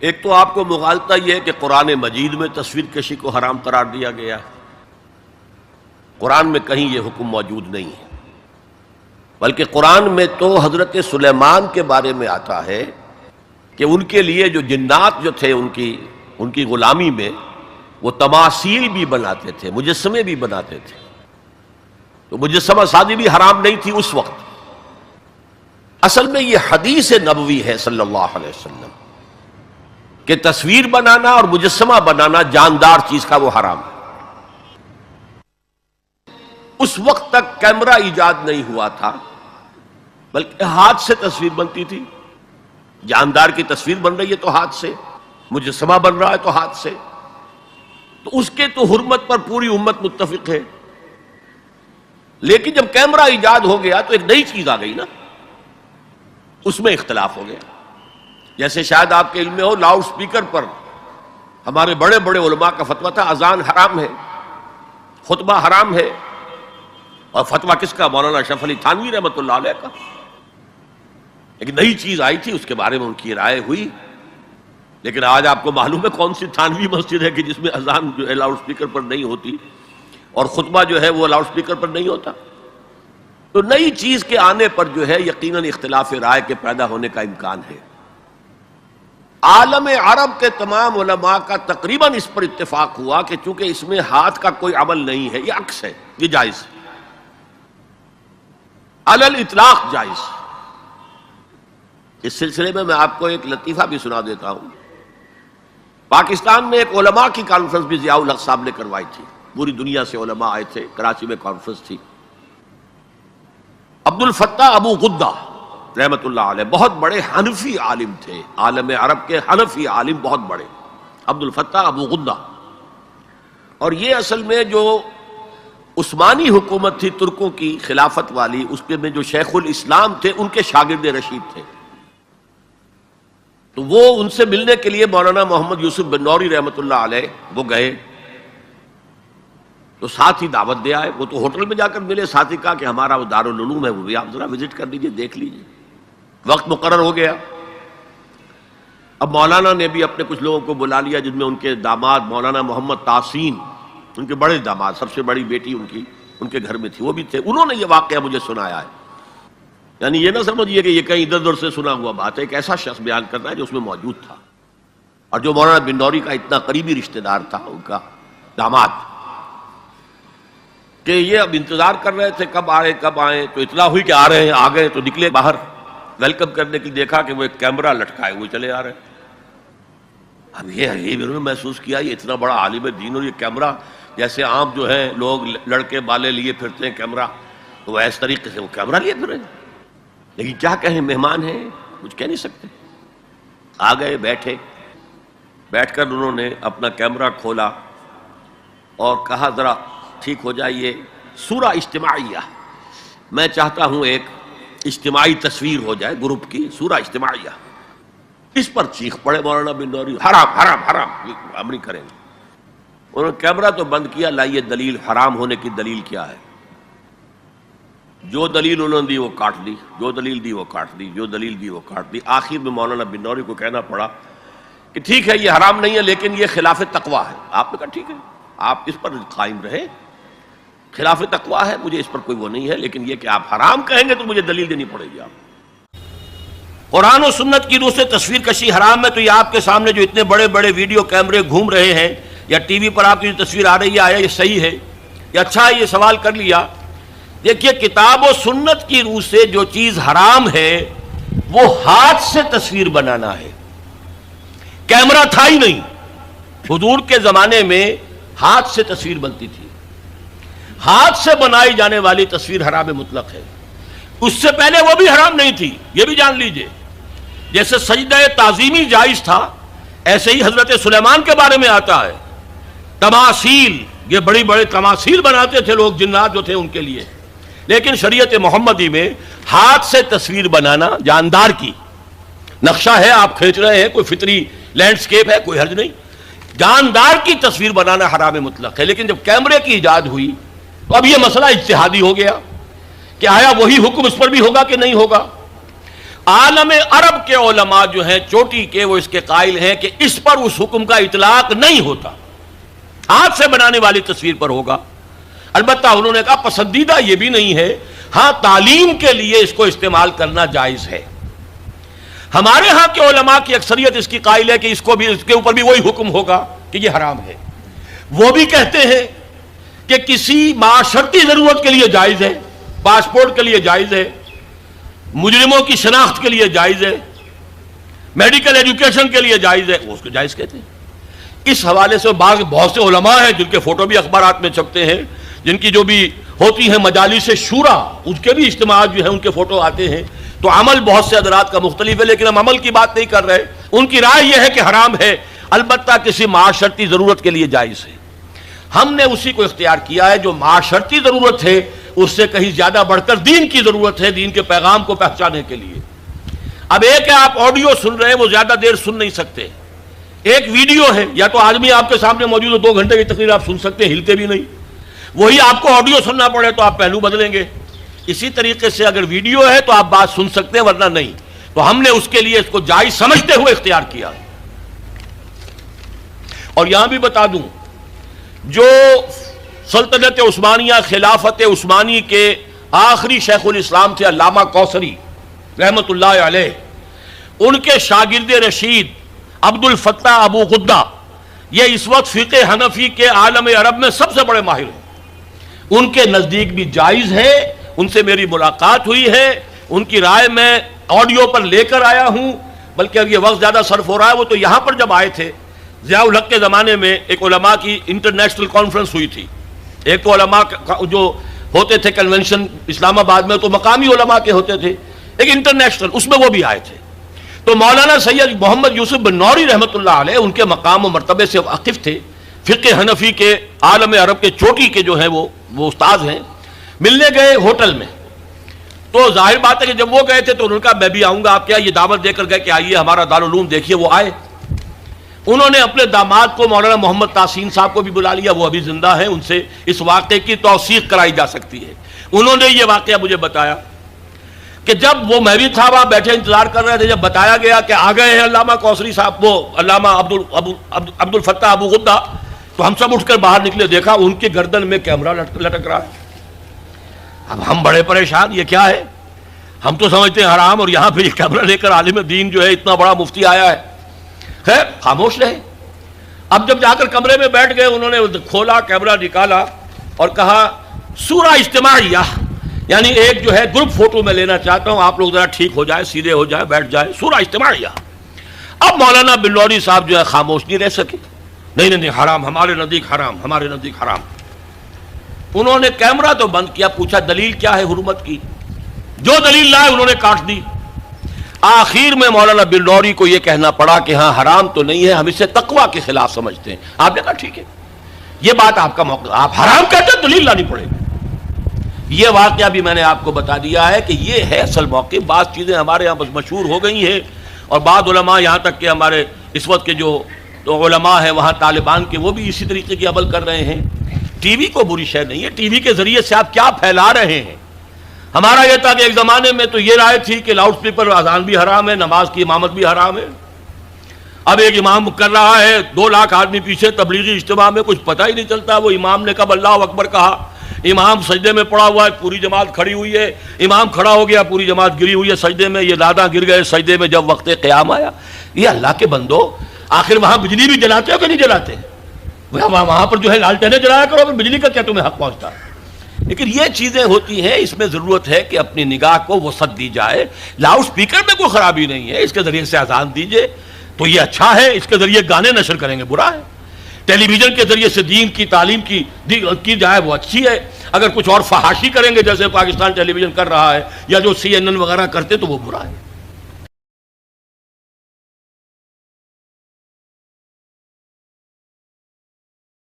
ایک تو آپ کو مغالطہ یہ ہے کہ قرآن مجید میں تصویر کشی کو حرام قرار دیا گیا ہے۔ قرآن میں کہیں یہ حکم موجود نہیں ہے، بلکہ قرآن میں تو حضرت سلیمان کے بارے میں آتا ہے کہ ان کے لیے جو جنات جو تھے ان کی غلامی میں وہ تماثیل بھی بناتے تھے، مجسمے بھی بناتے تھے، تو مجسمہ سازی بھی حرام نہیں تھی اس وقت۔ اصل میں یہ حدیث نبوی ہے صلی اللہ علیہ وسلم کہ تصویر بنانا اور مجسمہ بنانا جاندار چیز کا وہ حرام ہے۔ اس وقت تک کیمرہ ایجاد نہیں ہوا تھا، بلکہ ہاتھ سے تصویر بنتی تھی۔ جاندار کی تصویر بن رہی ہے تو ہاتھ سے، مجسمہ بن رہا ہے تو ہاتھ سے، تو اس کے تو حرمت پر پوری امت متفق ہے۔ لیکن جب کیمرہ ایجاد ہو گیا تو ایک نئی چیز آ گئی نا، اس میں اختلاف ہو گیا۔ جیسے شاید آپ کے علم میں ہو، لاؤڈ سپیکر پر ہمارے بڑے بڑے علماء کا فتویٰ تھا اذان حرام ہے، خطبہ حرام ہے، اور فتویٰ کس کا؟ مولانا اشرف علی تھانوی رحمۃ اللہ علیہ کا۔ ایک نئی چیز آئی تھی، اس کے بارے میں ان کی رائے ہوئی، لیکن آج آپ کو معلوم ہے کون سی تھانوی مسجد ہے کہ جس میں اذان جو ہے لاؤڈ سپیکر پر نہیں ہوتی اور خطبہ جو ہے وہ لاؤڈ سپیکر پر نہیں ہوتا۔ تو نئی چیز کے آنے پر جو ہے یقیناً اختلاف رائے کے پیدا ہونے کا امکان ہے۔ عالم عرب کے تمام علماء کا تقریباً اس پر اتفاق ہوا کہ چونکہ اس میں ہاتھ کا کوئی عمل نہیں ہے، یہ عکس ہے، یہ جائز ہے، علی الاطلاق جائز۔ اس سلسلے میں آپ کو ایک لطیفہ بھی سنا دیتا ہوں۔ پاکستان میں ایک علماء کی کانفرنس بھی ضیاء الحق صاحب نے کروائی تھی، پوری دنیا سے علماء آئے تھے، کراچی میں کانفرنس تھی۔ عبد الفتاح ابو غدہ رحمت اللہ علیہ بہت بڑے حنفی عالم تھے، عالم عرب کے حنفی عالم بہت بڑے، عبد الفتاح ابو غدہ۔ اور یہ اصل میں جو عثمانی حکومت تھی ترکوں کی خلافت والی، اس میں جو شیخ الاسلام تھے ان کے شاگرد رشید تھے۔ تو وہ ان سے ملنے کے لیے مولانا محمد یوسف بن نوری رحمت اللہ علیہ وہ گئے، تو ساتھ ہی دعوت دے آئے۔ وہ تو ہوٹل میں جا کر ملے، ساتھ ہی کہا کہ ہمارا وہ دارالعلوم ہے، وہ بھی آپ ذرا وزٹ کر لیجئے، دیکھ لیجئے۔ وقت مقرر ہو گیا۔ اب مولانا نے بھی اپنے کچھ لوگوں کو بلا لیا، جن میں ان کے داماد مولانا محمد تحسین، ان کے بڑے داماد، سب سے بڑی بیٹی ان کے گھر میں تھی، وہ بھی تھے۔ انہوں نے یہ واقعہ مجھے سنایا ہے، یعنی یہ نہ سمجھیے کہ یہ کہیں ادھر ادھر سے سنا ہوا بات ہے، ایک ایسا شخص بیان کر رہا ہے جو اس میں موجود تھا، اور جو مولانا بن نوری کا اتنا قریبی رشتہ دار تھا، ان کا داماد، کہ یہ اب انتظار کر رہے تھے کب آئیں، تو اطلاع ہوئی کہ آ رہے ہیں، آ گئے تو نکلے باہر ویلکم کرنے کے لیے، دیکھا کہ وہ ایک کیمرہ لٹکائے ہوئے چلے آ رہے ہیں۔ اب یہ انہوں نے محسوس کیا یہ اتنا بڑا عالم دین اور یہ کیمرہ، جیسے عام جو ہے لوگ لڑکے بالے لیے پھرتے ہیں کیمرہ، تو وہ اس طریقے سے وہ کیمرہ لیے پھر رہے ہیں۔ لیکن کیا کہیں، مہمان ہیں، کچھ کہہ نہیں سکتے۔ آ گئے، بیٹھ کر انہوں نے اپنا کیمرہ کھولا اور کہا ذرا ٹھیک ہو جائیے، سورہ اجتماعیہ، میں چاہتا ہوں ایک اجتماعی تصویر ہو جائے گروپ کی، سورہ اجتماعیہ۔ اس پر چیخ پڑے مولانا بن نوری، حرام حرام حرام، ہم نہیں کریں گے۔ انہوں نے کیمرہ تو بند کیا، لائیے دلیل، حرام ہونے کی دلیل کیا ہے؟ جو دلیل انہوں نے دی وہ کاٹ دی، جو دلیل دی وہ کاٹ دی، جو دلیل دی وہ کاٹ دی۔ آخر میں مولانا بن نوری کو کہنا پڑا کہ ٹھیک ہے یہ حرام نہیں ہے، لیکن یہ خلاف تقویٰ ہے۔ آپ نے کہا ٹھیک ہے، آپ اس پر قائم رہے، خلاف تقویٰ ہے، مجھے اس پر کوئی وہ نہیں ہے، لیکن یہ کہ آپ حرام کہیں گے تو مجھے دلیل دینی پڑے گی۔ آپ قرآن و سنت کی روح سے تصویر کشی حرام ہے، تو یہ آپ کے سامنے جو اتنے بڑے بڑے ویڈیو کیمرے گھوم رہے ہیں، یا ٹی وی پر آپ کی جو تصویر آ رہی ہے، آیا یہ صحیح ہے یا اچھا ہے؟ یہ سوال کر لیا۔ دیکھیے، کتاب و سنت کی روح سے جو چیز حرام ہے وہ ہاتھ سے تصویر بنانا ہے، کیمرہ تھا ہی نہیں۔ حضور کے زمانے میں ہاتھ سے تصویر بنتی تھی، ہاتھ سے بنائی جانے والی تصویر حرام مطلق ہے۔ اس سے پہلے وہ بھی حرام نہیں تھی، یہ بھی جان لیجئے۔ جیسے سجدہ تعظیمی جائز تھا، ایسے ہی حضرت سلیمان کے بارے میں آتا ہے، تماثیل، یہ بڑی بڑے تماثیل بناتے تھے لوگ، جنات جو تھے ان کے لیے۔ لیکن شریعت محمدی میں ہاتھ سے تصویر بنانا، جاندار کی نقشہ ہے آپ کھینچ رہے ہیں، کوئی فطری لینڈسکیپ ہے، کوئی حرج نہیں، جاندار کی تصویر بنانا حرام مطلق ہے۔ لیکن جب کیمرے کی ایجاد ہوئی تو اب یہ مسئلہ اجتہادی ہو گیا کہ آیا وہی حکم اس پر بھی ہوگا کہ نہیں ہوگا۔ عالم عرب کے علماء جو ہیں چوٹی کے، وہ اس کے قائل ہیں کہ اس پر اس حکم کا اطلاق نہیں ہوتا، ہاتھ سے بنانے والی تصویر پر ہوگا۔ البتہ انہوں نے کہا پسندیدہ یہ بھی نہیں ہے، ہاں تعلیم کے لیے اس کو استعمال کرنا جائز ہے۔ ہمارے ہاں کے علماء کی اکثریت اس کی قائل ہے کہ اس کے اوپر بھی وہی حکم ہوگا کہ یہ حرام ہے۔ وہ بھی کہتے ہیں کہ کسی معاشرتی ضرورت کے لیے جائز ہے، پاسپورٹ کے لیے جائز ہے، مجرموں کی شناخت کے لیے جائز ہے، میڈیکل ایجوکیشن کے لیے جائز ہے، وہ اس کو جائز کہتے ہیں۔ اس حوالے سے بہت سے علماء ہیں جن کے فوٹو بھی اخبارات میں چھپتے ہیں، جن کی جو بھی ہوتی ہیں مجالس شورا، اس کے بھی اجتماعات جو ہیں ان کے فوٹو آتے ہیں۔ تو عمل بہت سے حضرات کا مختلف ہے، لیکن ہم عمل کی بات نہیں کر رہے۔ ان کی رائے یہ ہے کہ حرام ہے، البتہ کسی معاشرتی ضرورت کے لیے جائز ہے۔ ہم نے اسی کو اختیار کیا ہے جو معاشرتی ضرورت ہے، اس سے کہیں زیادہ بڑھ کر دین کی ضرورت ہے، دین کے پیغام کو پہنچانے کے لیے۔ اب ایک ہے آپ آڈیو سن رہے ہیں، وہ زیادہ دیر سن نہیں سکتے۔ ایک ویڈیو ہے، یا تو آدمی آپ کے سامنے موجود ہے، 2 گھنٹے کی تقریر آپ سن سکتے ہیں، ہلتے بھی نہیں۔ وہی آپ کو آڈیو سننا پڑے تو آپ پہلو بدلیں گے۔ اسی طریقے سے اگر ویڈیو ہے تو آپ بات سن سکتے ہیں، ورنہ نہیں۔ تو ہم نے اس کے لیے اس کو جائز سمجھتے ہوئے اختیار کیا۔ اور یہاں بھی بتا دوں، جو سلطنت عثمانیہ، خلافت عثمانی کے آخری شیخ الاسلام تھے علامہ کوثری رحمت اللہ علیہ، ان کے شاگرد رشید عبد الفتاح ابو غدہ، یہ اس وقت فقہ حنفی کے عالم عرب میں سب سے بڑے ماہر ہیں۔ ان کے نزدیک بھی جائز ہے، ان سے میری ملاقات ہوئی ہے، ان کی رائے میں آڈیو پر لے کر آیا ہوں۔ بلکہ اب یہ وقت زیادہ صرف ہو رہا ہے، وہ تو یہاں پر جب آئے تھے ضیاء الحق کے زمانے میں ایک علماء کی انٹرنیشنل کانفرنس ہوئی تھی۔ ایک تو علماء جو ہوتے تھے کنونشن اسلام آباد میں، تو مقامی علماء کے ہوتے تھے، ایک انٹرنیشنل، اس میں وہ بھی آئے تھے۔ تو مولانا سید محمد یوسف بن نوری رحمۃ اللہ علیہ ان کے مقام و مرتبے سے واقف تھے، فقہ حنفی کے عالم عرب کے چوٹی کے جو ہیں وہ استاد ہیں۔ ملنے گئے ہوٹل میں، تو ظاہر بات ہے کہ جب وہ گئے تھے تو انہوں نے کہا میں بھی آؤں گا۔ آپ کیا یہ دعوت دے کر گئے کہ آئیے ہمارا دارالعلوم دیکھیے، وہ آئے۔ انہوں نے اپنے داماد کو مولانا محمد تحسین صاحب کو بھی بلا لیا، وہ ابھی زندہ ہیں، ان سے اس واقعے کی توثیق کرائی جا سکتی ہے۔ انہوں نے یہ واقعہ مجھے بتایا کہ جب وہ میں بھی تھا وہاں بیٹھے انتظار کر رہے تھے، جب بتایا گیا کہ آ گئے ہیں علامہ کوثری صاحب، وہ علامہ عبد الفتاح ابو غدہ، تو ہم سب اٹھ کر باہر نکلے، دیکھا ان کی گردن میں کیمرہ لٹک رہا ہے۔ اب ہم بڑے پریشان، یہ کیا ہے؟ ہم تو سمجھتے ہیں حرام، اور یہاں پہ یہ کیمرہ لے کر عالم دین جو ہے اتنا بڑا مفتی آیا ہے۔ خیر خاموش رہے۔ اب جب جا کر کمرے میں بیٹھ گئے، انہوں نے کھولا، کیمرہ نکالا اور کہا سورہ اجتماعیہ، یعنی ایک جو ہے گروپ فوٹو میں لینا چاہتا ہوں، آپ لوگ ذرا ٹھیک ہو جائے، سیدھے ہو جائے، بیٹھ جائے، سورہ اجتماعیہ۔ اب مولانا بن نوری صاحب جو ہے خاموش نہیں رہ سکے، نہیں حرام، ہمارے نزدیک حرام، ہمارے نزدیک حرام۔ انہوں نے کیمرہ تو بند کیا، پوچھا دلیل کیا ہے حرمت کی؟ جو دلیل لائے انہوں نے کاٹ دی۔ آخر میں مولانا بن نوری کو یہ کہنا پڑا کہ ہاں حرام تو نہیں ہے، ہم اسے تقوی کے خلاف سمجھتے ہیں۔ آپ نے کہا ٹھیک ہے، یہ بات آپ کا موقع، آپ حرام کہتے ہیں، دلیل لانی پڑے گی۔ یہ واقعہ بھی میں نے آپ کو بتا دیا ہے کہ یہ ہے اصل موقع۔ بعض چیزیں ہمارے یہاں بس مشہور ہو گئی ہیں، اور بعض علماء، یہاں تک کہ ہمارے اس وقت کے جو علماء ہیں وہاں طالبان کے، وہ بھی اسی طریقے کی عمل کر رہے ہیں۔ ٹی وی کو بری شے نہیں ہے، ٹی وی کے ذریعے سے آپ کیا پھیلا رہے ہیں۔ ہمارا یہ تھا کہ ایک زمانے میں تو یہ رائے تھی کہ لاؤڈ اسپیکر اذان بھی حرام ہے، نماز کی امامت بھی حرام ہے۔ اب ایک امام کر رہا ہے، 2 لاکھ آدمی پیچھے تبلیغی اجتماع میں، کچھ پتہ ہی نہیں چلتا وہ امام نے کب اللہ اکبر کہا۔ امام سجدے میں پڑا ہوا ہے، پوری جماعت کھڑی ہوئی ہے، امام کھڑا ہو گیا، پوری جماعت گری ہوئی ہے سجدے میں، یہ دادا گر گئے سجدے میں جب وقت قیام آیا۔ یہ اللہ کے بندو، آخر وہاں بجلی بھی جلاتے ہو کہ نہیں جلاتے؟ وہاں پر جو ہے لالٹینیں جلایا کرو، پھر بجلی کا کیا تمہیں حق پہنچتا ہے؟ لیکن یہ چیزیں ہوتی ہیں، اس میں ضرورت ہے کہ اپنی نگاہ کو وسعت دی جائے۔ لاؤڈ سپیکر میں کوئی خرابی نہیں ہے، اس کے ذریعے سے اذان دیجئے تو یہ اچھا ہے، اس کے ذریعے گانے نشر کریں گے برا ہے۔ ٹیلی ویژن کے ذریعے سے دین کی تعلیم کی جائے وہ اچھی ہے۔ اگر کچھ اور فحاشی کریں گے جیسے پاکستان ٹیلی ویژن کر رہا ہے یا جو CNN وغیرہ کرتے تو وہ برا ہے۔